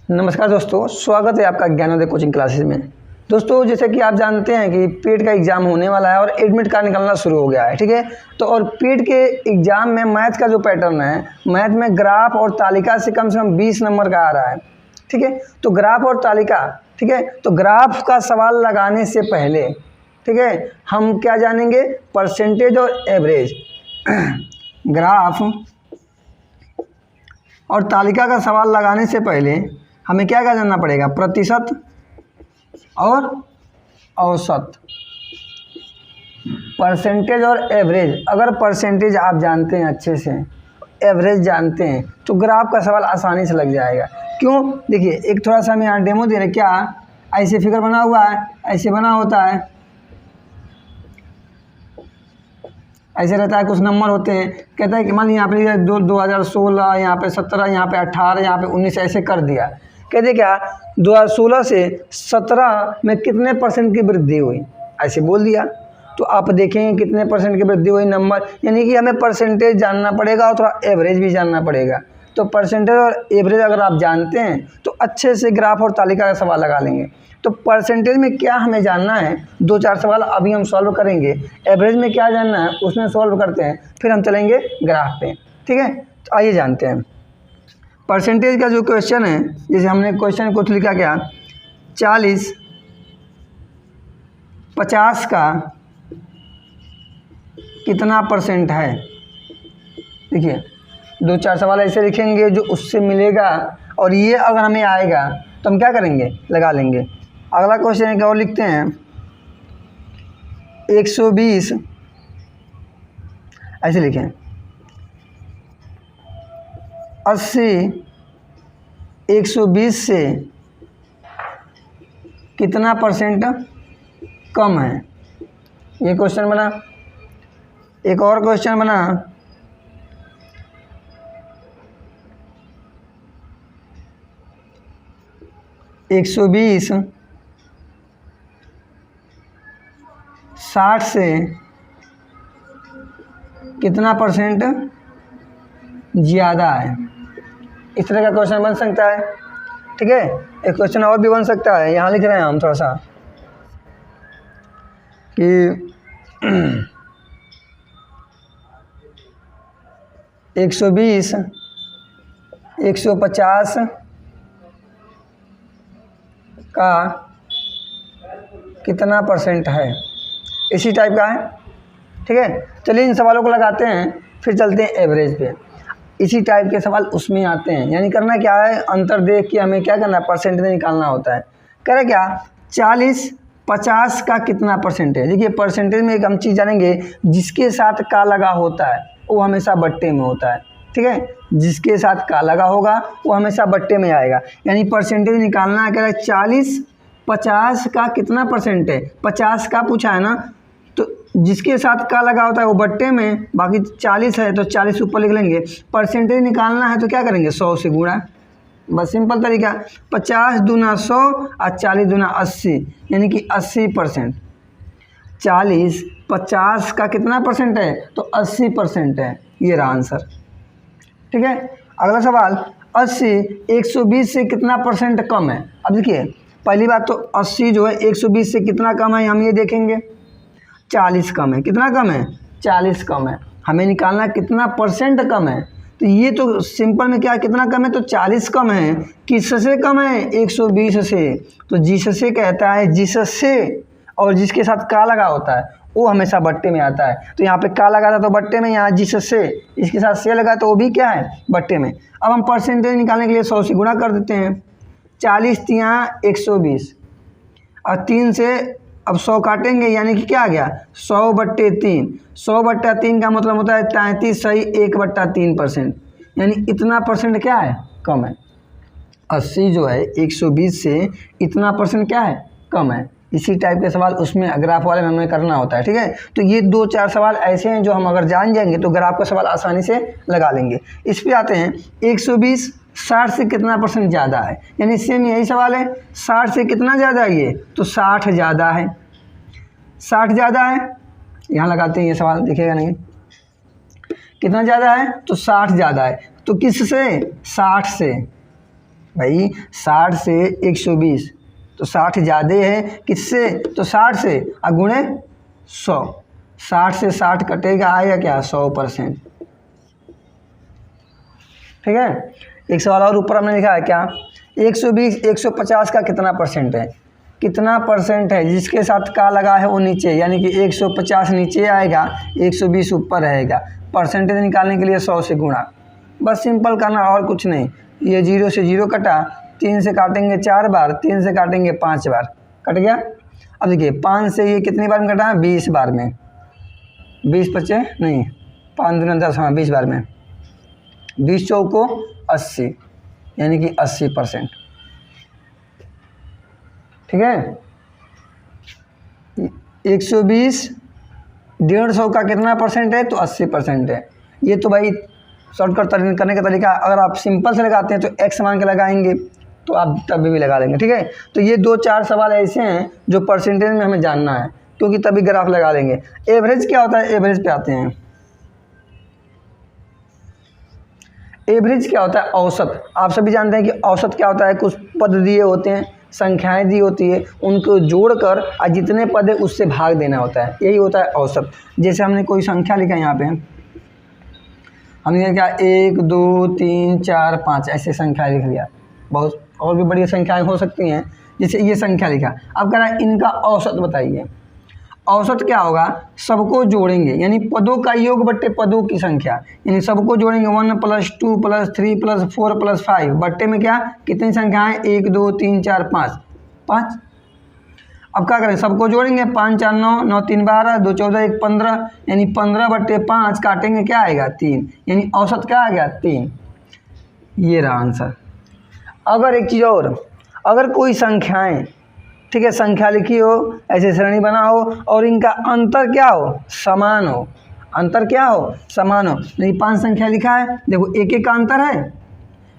नमस्कार दोस्तों, स्वागत है आपका ज्ञानोदय कोचिंग क्लासेस में। दोस्तों, जैसे कि आप जानते हैं कि पेट का एग्ज़ाम होने वाला है और एडमिट कार्ड निकलना शुरू हो गया है, ठीक है। तो और पेट के एग्ज़ाम में मैथ का जो पैटर्न है, मैथ में ग्राफ और तालिका से कम 20 नंबर का आ रहा है, ठीक है। तो ग्राफ और तालिका, ठीक है। तो ग्राफ का सवाल लगाने से पहले, ठीक है, हम क्या जानेंगे? परसेंटेज और एवरेज। ग्राफ और तालिका का सवाल लगाने से पहले हमें क्या क्या जानना पड़ेगा? प्रतिशत और औसत। परसेंटेज और एवरेज। अगर परसेंटेज आप जानते हैं अच्छे से, एवरेज जानते हैं, तो ग्राफ का सवाल आसानी से लग जाएगा। क्यों? देखिए, एक थोड़ा सा हम यहाँ डेमो दे रहे। क्या ऐसे फिगर बना हुआ है, ऐसे बना होता है, ऐसे रहता है, कुछ नंबर होते हैं। कहता है कि मान यहाँ पे 2016, यहाँ पे 17, यहाँ पे 18, यहाँ पे 19 ऐसे कर दिया। कहते क्या 2016 से 17 में कितने परसेंट की वृद्धि हुई, ऐसे बोल दिया। तो आप देखेंगे कितने परसेंट की वृद्धि हुई नंबर, यानी कि हमें परसेंटेज जानना पड़ेगा और थोड़ा एवरेज भी जानना पड़ेगा। तो परसेंटेज और एवरेज अगर आप जानते हैं तो अच्छे से ग्राफ और तालिका का सवाल लगा लेंगे। तो परसेंटेज में क्या हमें जानना है, 2-4 सवाल अभी हम सॉल्व करेंगे। एवरेज में क्या जानना है उसमें सॉल्व करते हैं, फिर हम चलेंगे ग्राफ पे, ठीक है। तो आइए जानते हैं परसेंटेज का जो क्वेश्चन है। जैसे हमने क्वेश्चन को लिखा क्या, 40 50 का कितना परसेंट है। देखिए, 2-4 सवाल ऐसे लिखेंगे जो उससे मिलेगा, और ये अगर हमें आएगा तो हम क्या करेंगे, लगा लेंगे। अगला क्वेश्चन एक और लिखते हैं, 120, ऐसे लिखें, 80 120 से कितना परसेंट कम है। ये क्वेश्चन बना। एक और क्वेश्चन बना, 120 60 से कितना परसेंट ज़्यादा है। इस तरह का क्वेश्चन बन सकता है, ठीक है। एक क्वेश्चन और भी बन सकता है, यहाँ लिख रहे हैं हम थोड़ा सा कि 120 150 का कितना परसेंट है। इसी टाइप का है, ठीक है। चलिए इन सवालों को लगाते हैं, फिर चलते हैं एवरेज पे। इसी टाइप के सवाल उसमें आते हैं, यानी करना क्या है, अंतर देख के हमें क्या करना है, परसेंटेज निकालना होता है। कह रहे क्या 40 50 का कितना परसेंट है। देखिए, परसेंटेज में एक हम चीज़ जानेंगे, जिसके साथ का लगा होता है वो हमेशा बट्टे में होता है, ठीक है। जिसके साथ का लगा होगा वो हमेशा बट्टे में आएगा। यानी परसेंटेज निकालना है, कह रहा है 40 50 का कितना परसेंट है। 50 का पूछा है ना, तो जिसके साथ का लगा होता है वो बट्टे में, बाकी 40 है तो 40 ऊपर लिख लेंगे। परसेंटेज निकालना है तो क्या करेंगे, 100 से गुणा, बस सिंपल तरीका। 50 दूना 100 और 40 दूना 80, यानी कि 80%। 40 50 का कितना परसेंट है, तो 80% है। ये रहा आंसर, ठीक है। अगला सवाल, 80 120 से कितना परसेंट कम है। अब देखिए, पहली बात तो 80 जो है 120 से कितना कम है, हम ये देखेंगे। 40 कम है। कितना कम है, 40 कम है। हमें निकालना कितना परसेंट कम है। तो ये तो सिंपल में क्या, कितना कम है, तो 40 कम है। किससे कम है, 120 से। तो जिससे कहता है, जिससे, और जिसके साथ का लगा होता है वो हमेशा बट्टे में आता है। तो यहाँ पे का लगा था तो बट्टे में, यहाँ जिससे, इसके साथ से लगा तो वो भी क्या है, बट्टे में। अब हम परसेंटेज निकालने के लिए 100 से गुणा कर देते हैं। 40 यहाँ 120 और 3 से अब 100 काटेंगे, यानी कि क्या आ गया, 100/3। 100/3 का मतलब होता है 33 सही 1/3%, यानी इतना परसेंट क्या है, कम है। 80 जो है 120 से इतना परसेंट क्या है, कम है। इसी टाइप के सवाल उसमें ग्राफ वाले में हमें करना होता है, ठीक है। तो ये 2-4 सवाल ऐसे हैं जो हम अगर जान जाएंगे तो ग्राफ का सवाल आसानी से लगा लेंगे। इस पे आते हैं, 120 60 से कितना परसेंट ज़्यादा है, यानी सेम यही सवाल है। 60 से कितना ज़्यादा है ये, तो 60 ज़्यादा है। 60 ज़्यादा है, यहाँ लगाते हैं, ये सवाल दिखेगा नहीं। कितना ज़्यादा है, तो 60 ज़्यादा है। तो किससे, 60 से। भाई 60 से 120 तो 60 ज़्यादा है किससे, तो 60 से गुणे 100, 60 से 60 कटेगा, आएगा क्या 100%। ठीक है। एक सवाल और ऊपर हमने लिखा है क्या, 120 150 का कितना परसेंट है, कितना परसेंट है, जिसके साथ का लगा है वो नीचे, यानी कि 150 नीचे आएगा 120 ऊपर रहेगा। परसेंटेज निकालने के लिए 100 से गुणा, बस सिंपल करना और कुछ नहीं। ये 0 से 0 कटा, 3 से काटेंगे 4 बार, 3 से काटेंगे 5 बार, कट गया। अब देखिए 5 से ये कितनी बार में कटा, 20 बार में, 20 बचे नहीं, 5 दूनी 10, हाँ 20 बार में, 20 चौको 80, यानी कि 80%। ठीक है। 120 150 का कितना परसेंट है, तो 80% है। ये तो भाई शॉर्टकट करने का तरीका। अगर आप सिंपल से लगाते हैं तो x मान के लगाएंगे, तो आप तभी भी लगा लेंगे। ठीक है। तो ये 2-4 सवाल ऐसे हैं जो परसेंटेज में हमें जानना है, क्योंकि तभी ग्राफ लगा लेंगे। एवरेज क्या होता है, एवरेज पे आते हैं। एवरेज क्या होता है, औसत। आप सभी जानते हैं कि औसत क्या होता है, कुछ पद दिए होते हैं, संख्याएं दी होती है, उनको जोड़कर और जितने पद है उससे भाग देना होता है, यही होता है औसत। जैसे हमने कोई संख्या लिखा है यहाँ पे, हमने क्या 1 2 3 4 5 ऐसे संख्या लिख लिया, बहुत और भी बड़ी संख्याएं हो सकती हैं। जैसे ये संख्या लिखा, अब कह रहा है इनका औसत बताइए। औसत क्या होगा, सबको जोड़ेंगे, यानी पदों का योग बट्टे पदों की संख्या, यानी सबको जोड़ेंगे 1 + 2 + 3 + 4 + 5 बट्टे में क्या, कितनी संख्याएं, 1 2 3 4 5 5। अब क्या करें, सबको जोड़ेंगे, 5 4 9 9 3 12 2 14 1 15, यानी 15 बट्टे 5 काटेंगे क्या आएगा 3, यानी औसत क्या आ गया 3। ये रहा आंसर। अगर एक चीज़ और, अगर कोई संख्याएं, ठीक है, संख्या लिखी हो, ऐसे श्रेणी बना हो और इनका अंतर क्या हो, समान हो, अंतर क्या हो, समान हो। नहीं 5 संख्या लिखा है, देखो एक एक का अंतर है,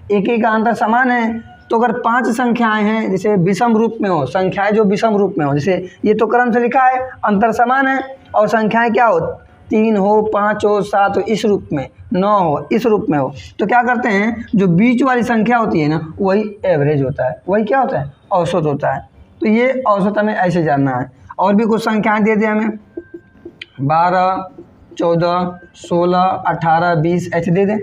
एक एक का अंतर समान है। तो अगर 5 संख्याएं हैं, जैसे विषम रूप में हो, संख्याएं जो विषम रूप में हो, जैसे ये तो क्रम से लिखा है, अंतर समान है, और संख्याएं क्या हो, 3 हो 5 हो 7 हो इस रूप में, 9 हो इस रूप में हो, तो क्या करते हैं, जो बीच वाली संख्या होती है ना, वही एवरेज होता है, वही क्या होता है, औसत होता है। तो ये औसत हमें ऐसे जानना है। और भी कुछ संख्याएं दे दें हमें, 12 14 16 18 20 ऐसे दे दें।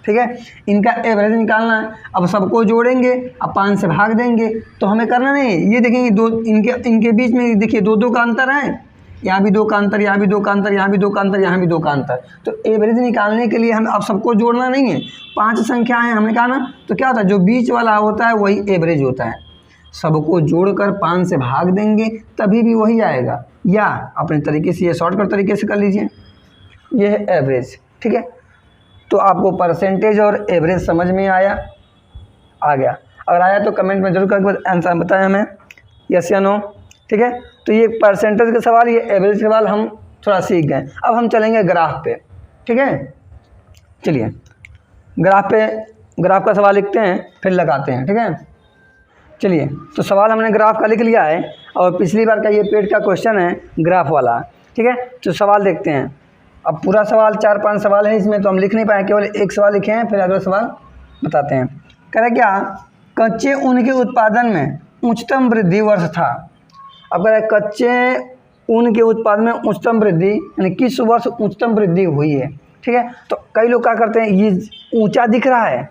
ठीक है, इनका एवरेज निकालना है। अब सबको जोड़ेंगे, अब 5 से भाग देंगे, तो हमें करना नहीं, ये देखेंगे दो, इनके बीच में देखिए 2 का अंतर है, यहाँ भी 2 का अंतर, यहाँ भी 2 का अंतर, यहाँ भी 2 का अंतर, यहाँ भी 2 का अंतर। तो एवरेज निकालने के लिए हम अब सबको जोड़ना नहीं है, 5 संख्याएं हमने कहा ना, तो क्या होता है, जो बीच वाला होता है वही एवरेज होता है। सबको जोड़कर 5 से भाग देंगे तभी भी वही आएगा, या अपने तरीके से ये शॉर्टकट तरीके से कर लीजिए, ये है एवरेज। ठीक है, तो आपको परसेंटेज और एवरेज समझ में आया, आ गया। अगर आया तो कमेंट में जरूर करके आंसर बताएं हमें, यस या नो। ठीक है, तो ये परसेंटेज के सवाल, ये एवरेज सवाल हम थोड़ा सीख गए। अब हम चलेंगे ग्राफ पे। ठीक है, चलिए ग्राफ का सवाल लिखते हैं, फिर लगाते हैं। ठीक है, चलिए, तो सवाल हमने ग्राफ का लिख लिया है, और पिछली बार का ये पेड का क्वेश्चन है ग्राफ वाला। ठीक है, तो सवाल देखते हैं। अब पूरा सवाल 4-5 सवाल है इसमें, तो हम लिख नहीं पाए, केवल एक सवाल लिखे हैं, फिर अगला सवाल बताते हैं। कह रहे क्या, कच्चे ऊन के उत्पादन में उच्चतम वृद्धि वर्ष था। अब कह रहे कच्चे ऊन के उत्पादन में उच्चतम वृद्धि, यानी किस वर्ष उच्चतम वृद्धि हुई है। ठीक है, तो कई लोग क्या करते हैं, ये ऊंचा दिख रहा है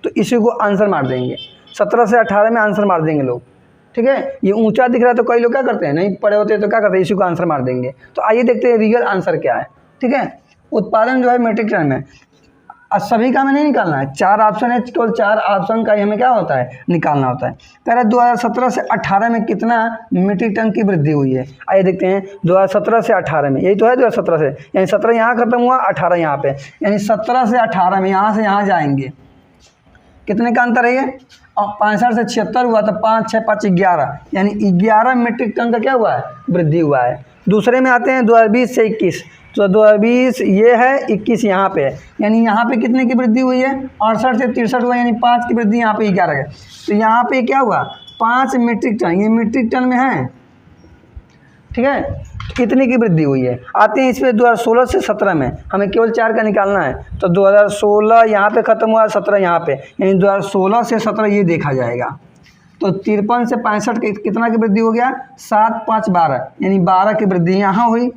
तो इसी को आंसर मार देंगे, 17 से 18 में आंसर मार देंगे लोग। ठीक है, ये ऊंचा दिख रहा है तो कई लोग क्या करते हैं, नहीं पढ़े होते तो क्या करते हैं, इसी को आंसर मार देंगे। तो आइए देखते हैं रियल आंसर क्या है। ठीक है, उत्पादन जो है मीट्रिक टन में, सभी का हमें नहीं निकालना है, 4 ऑप्शन है, केवल 4 ऑप्शन का ही हमें क्या होता है, निकालना होता है। कह रहा है 2017 से 18 में कितना मीट्रिक टन की वृद्धि हुई है। आइए देखते हैं 2017 से 18 में, यही तो है 2017 से, यानी 17 यहाँ खत्म हुआ, 18 यहाँ पे, यानी 17 से 18 में यहाँ से यहाँ जाएंगे, कितने का अंतर है ये, और 65 से 76 हुआ, तो 5 6 5 11, यानी 11 मीट्रिक टन का क्या हुआ है, वृद्धि हुआ है। दूसरे में आते हैं 2020 से 21, तो 2020 ये है, 21 यहाँ पे है, यानी यहाँ पे कितने की वृद्धि हुई है, 68 से 63 हुआ, यानी 5 की वृद्धि यहाँ पे 11 है। तो यहाँ पे क्या हुआ, 5 मीट्रिक टन, ये मीट्रिक टन में है। ठीक है, कितने की वृद्धि हुई है। आते हैं इस पर 2016 से 17 में, हमें केवल 4 का निकालना है। तो 2016 यहाँ पे ख़त्म हुआ, 17 यहाँ पे, यानी 2016 से 17 ये देखा जाएगा। तो 53 से 65 कितना की वृद्धि हो गया, 7 5 12, यानी 12 की वृद्धि यहाँ हुई,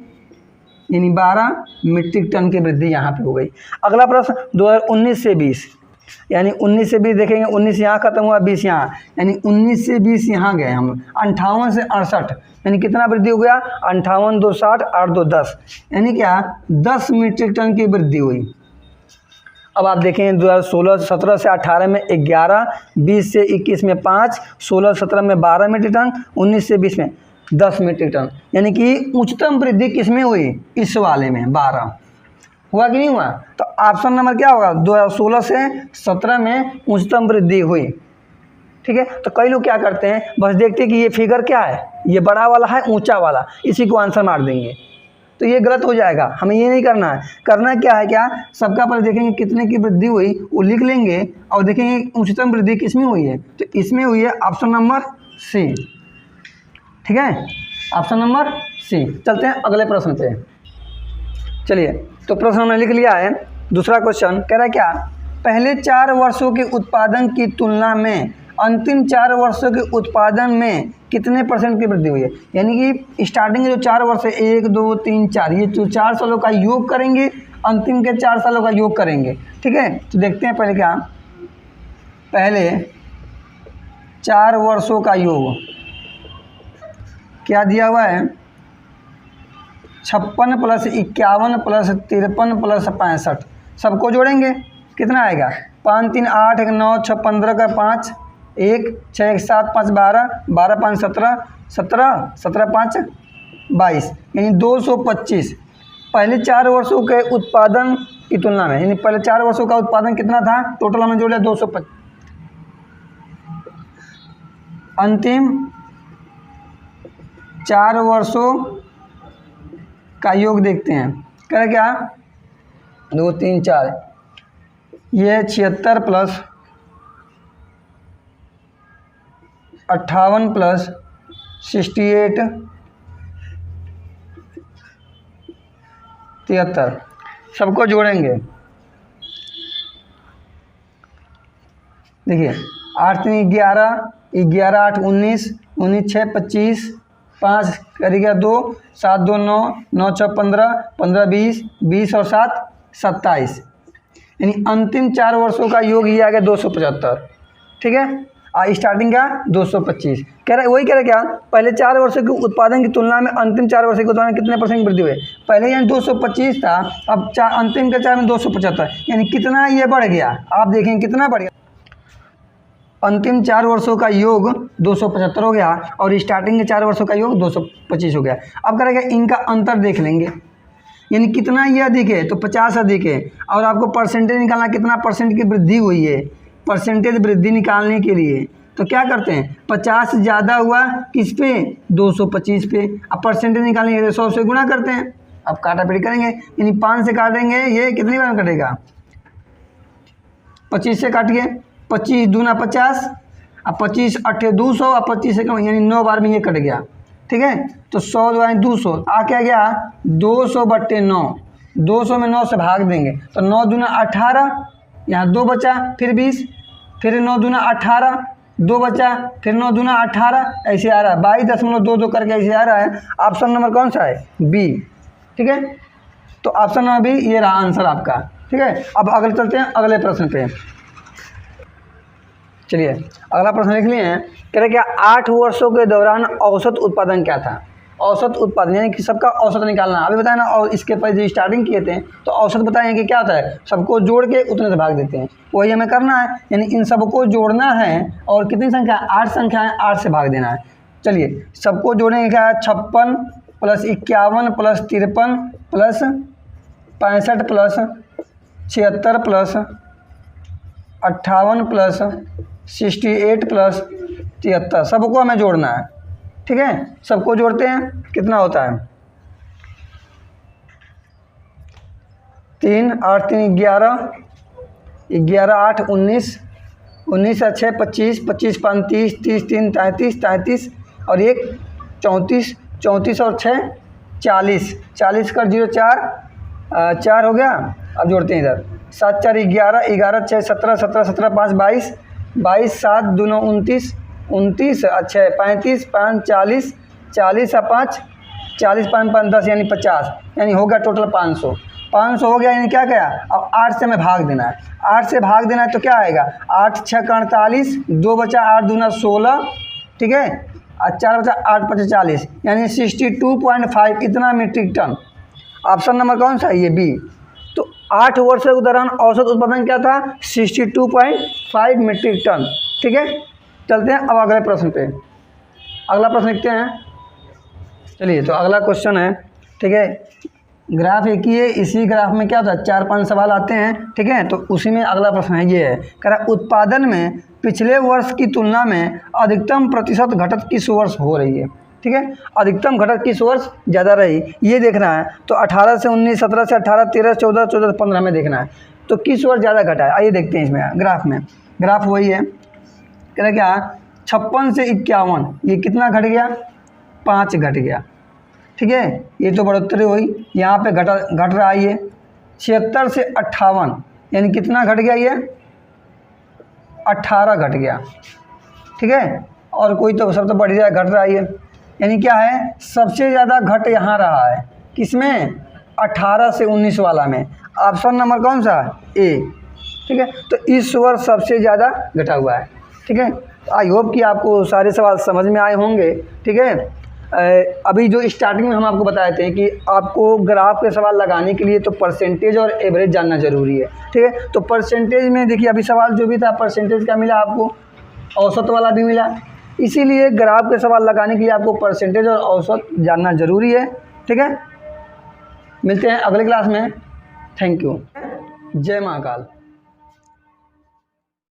यानी 12 मीट्रिक टन की वृद्धि यहाँ पे हो गई। अगला प्रश्न 2019 से 20, यानी 19 से 20 देखेंगे, 19 यहाँ खत्म हुआ, 20 यहाँ, यानी 19 से 20 यहाँ गए हम। 58 से 68, यानी कितना वृद्धि हो गया, 58 2 60 8 2 10, यानी क्या 10 मीट्रिक टन की वृद्धि हुई। अब आप देखेंगे 2016 17 से 18 में 11, 20 से 21 में 5, 16 17 में 12 मीट्रिक टन, 19 से 20 में 10 मीट्रिक टन, यानी कि उच्चतम वृद्धि किस में हुई, इस वाले में 12 हुआ कि नहीं हुआ। तो ऑप्शन नंबर क्या होगा, 2016 से 17 में उच्चतम वृद्धि हुई। ठीक है, तो कई लोग क्या करते हैं, बस देखते हैं कि ये फिगर क्या है, ये बड़ा वाला है ऊंचा वाला, इसी को आंसर मार देंगे, तो ये गलत हो जाएगा। हमें ये नहीं करना है। करना क्या है, क्या सबका पहले देखेंगे कितने की वृद्धि हुई, वो लिख लेंगे और देखेंगे उच्चतम वृद्धि किस में हुई है, तो इसमें हुई है ऑप्शन नंबर सी। ठीक है, ऑप्शन नंबर सी। चलते हैं अगले प्रश्न पे। चलिए, तो प्रश्न हमने लिख लिया है। दूसरा क्वेश्चन कह रहा है क्या, पहले 4 वर्षों के उत्पादन की तुलना में अंतिम 4 वर्षों के उत्पादन में कितने % की वृद्धि हुई है। यानी कि स्टार्टिंग के जो 4 वर्ष है, 1 2 3 4, ये जो 4 सालों का योग करेंगे, अंतिम के 4 सालों का योग करेंगे। ठीक है, तो देखते हैं पहले क्या, पहले 4 वर्षों का योग क्या दिया हुआ है, 56 + 51 + 53 + 65, सबको जोड़ेंगे कितना आएगा, 5 3 8 1 9 6 15 का 5 1 6 1 7 5 12 12 5 17 17 17 5 22, यानी 225 पहले 4 वर्षों के उत्पादन की तुलना में। यानी पहले 4 वर्षों का उत्पादन कितना था, टोटल हमने जोड़ा 225। अंतिम 4 वर्षों का योग देखते हैं, कह रहे क्या, 2 3 4, ये 76 + 58 + 68 73, सबको जोड़ेंगे। देखिए 8 3 11 11 8 19 19 6 25 5 करेगा 2 7 2 9 9 6 15 15 20 20 और 7 27, यानी अंतिम 4 वर्षों का योग ये आ गया 275। ठीक है, स्टार्टिंग का 225, कह रहा है वही कह रहा है क्या, पहले 4 वर्षों के उत्पादन की तुलना में अंतिम 4 वर्षों के उत्पादन कितने % की वृद्धि हुई। पहले यानी 225 था, अब अंतिम के 4 में 275, यानी कितना ये बढ़ गया, आप देखें कितना बढ़ गया। अंतिम 4 वर्षों का योग 275 हो गया और स्टार्टिंग के 4 वर्षों का योग 225 हो गया। अब करेगा इनका अंतर देख लेंगे, यानी कितना ये अधिक है, तो 50 अधिक है, और आपको परसेंटेज निकालना कितना % की वृद्धि हुई है। परसेंटेज वृद्धि निकालने के लिए तो क्या करते हैं, 50 ज़्यादा हुआ किस पे, 225 पे। अब परसेंटेज निकालने के लिए 100 से गुणा करते हैं। अब काटापीटी करेंगे, यानी 5 से काटेंगे, ये कितनी बार कटेगा, 25 से काटिए, 25 दूना 50, अब 25 8 200, अब 25 से कम, यानी 9 बार में ये कट गया। ठीक है, तो 100 2 200 आ क्या गया, 200/9, 200 में 9 से भाग देंगे तो 9 दूना 18, यहाँ 2 बचा, फिर 20, फिर 9 दूना 18, 2 बचा, फिर 9 दूना 18, ऐसे आ रहा है 22.22 करके ऐसे आ रहा है। ऑप्शन नंबर कौन सा है, बी। ठीक है, तो ऑप्शन नंबर बी ये रहा आंसर आपका। ठीक है, अब अगले चलते हैं अगले प्रश्न पे। चलिए अगला प्रश्न लिख लिए हैं, कह रहे क्या 8 वर्षों के दौरान औसत उत्पादन क्या था। औसत उत्पादन यानी कि सबका औसत निकालना, अभी बताया ना, और इसके पहले जो स्टार्टिंग किए थे तो औसत बताएं कि क्या होता है, सबको जोड़ के उतने से भाग देते हैं, वही हमें करना है। यानी इन सबको जोड़ना है और कितनी संख्या, 8 संख्या है, 8 से भाग देना है। चलिए सबको जोड़ेंगे, क्या है, 56 + 51 + 53 + 65 + 76 + 58 + 68 + 73, सबको हमें जोड़ना है। ठीक है, सबको जोड़ते हैं, कितना होता है, 3 8 3 11 11 8 19 19 6 25 25 5 30 30 3 33 33 और 1 34 34 और 6 40, 40 कर 0 4 4 हो गया। अब जोड़ते हैं इधर 7 4 11, 11 6 17, 17 17 5 22, 22 7 2 9 29, 29 6 35, 5 40, 40 और 5 40 5 5 10 यानी 50, यानी हो गया टोटल 500। 500 हो गया, यानी क्या क्या, अब 8 से हमें भाग देना है। 8 से भाग देना है तो क्या आएगा, 8 6 का 48, 2 बचा 8 दूना 16, ठीक है, और 4 बचा 8 5 40, यानी 62.5 इतना मीट्रिक टन। ऑप्शन नंबर कौन सा है, ये बी। तो 8 वर्षों के दौरान औसत उत्पादन क्या था, 62.5 मीट्रिक टन। ठीक है, चलते हैं अब अगले प्रश्न पे। अगला प्रश्न लिखते हैं। चलिए, तो अगला क्वेश्चन है, ठीक है, ग्राफ एक ही है, इसी ग्राफ में क्या होता है 4-5 सवाल आते हैं। ठीक है, तो उसी में अगला प्रश्न है, ये है, कह रहा उत्पादन में पिछले वर्ष की तुलना में अधिकतम प्रतिशत घटत किस वर्ष हो रही है। ठीक है, अधिकतम घटत किस वर्ष ज़्यादा रही, ये देखना है। तो 18 से 19, 17 से 18, 13 14, 14 से 15 में देखना है, तो किस वर्ष ज़्यादा घटा है। आइए देखते हैं इसमें ग्राफ में। ग्राफ वही है, कह रहा क्या, 56 से 51, ये कितना घट गया, 5 घट गया। ठीक है, ये तो बढ़ोतरी हुई, यहाँ पे घट रहा है ये 76 से 58, यानी कितना घट गया, ये 18 घट गया। ठीक है, और कोई तो सब तो बढ़ जाए, घट रहा है ये, यानी क्या है, सबसे ज़्यादा घट यहाँ रहा है, किसमें, 18 से 19 वाला में। ऑप्शन नंबर कौन सा, ए। ठीक है, तो इस वर्ष सबसे ज़्यादा घटा हुआ है। ठीक है, आई होप कि आपको सारे सवाल समझ में आए होंगे। ठीक है, अभी जो स्टार्टिंग में हम आपको बताए थे कि आपको ग्राफ के सवाल लगाने के लिए तो परसेंटेज और एवरेज जानना ज़रूरी है। ठीक है, तो परसेंटेज में देखिए अभी सवाल जो भी था परसेंटेज का मिला आपको, औसत वाला भी मिला, इसीलिए ग्राफ के सवाल लगाने के लिए आपको परसेंटेज और औसत जानना ज़रूरी है। ठीक है, मिलते हैं अगले क्लास में। Thank you. जय महाकाल।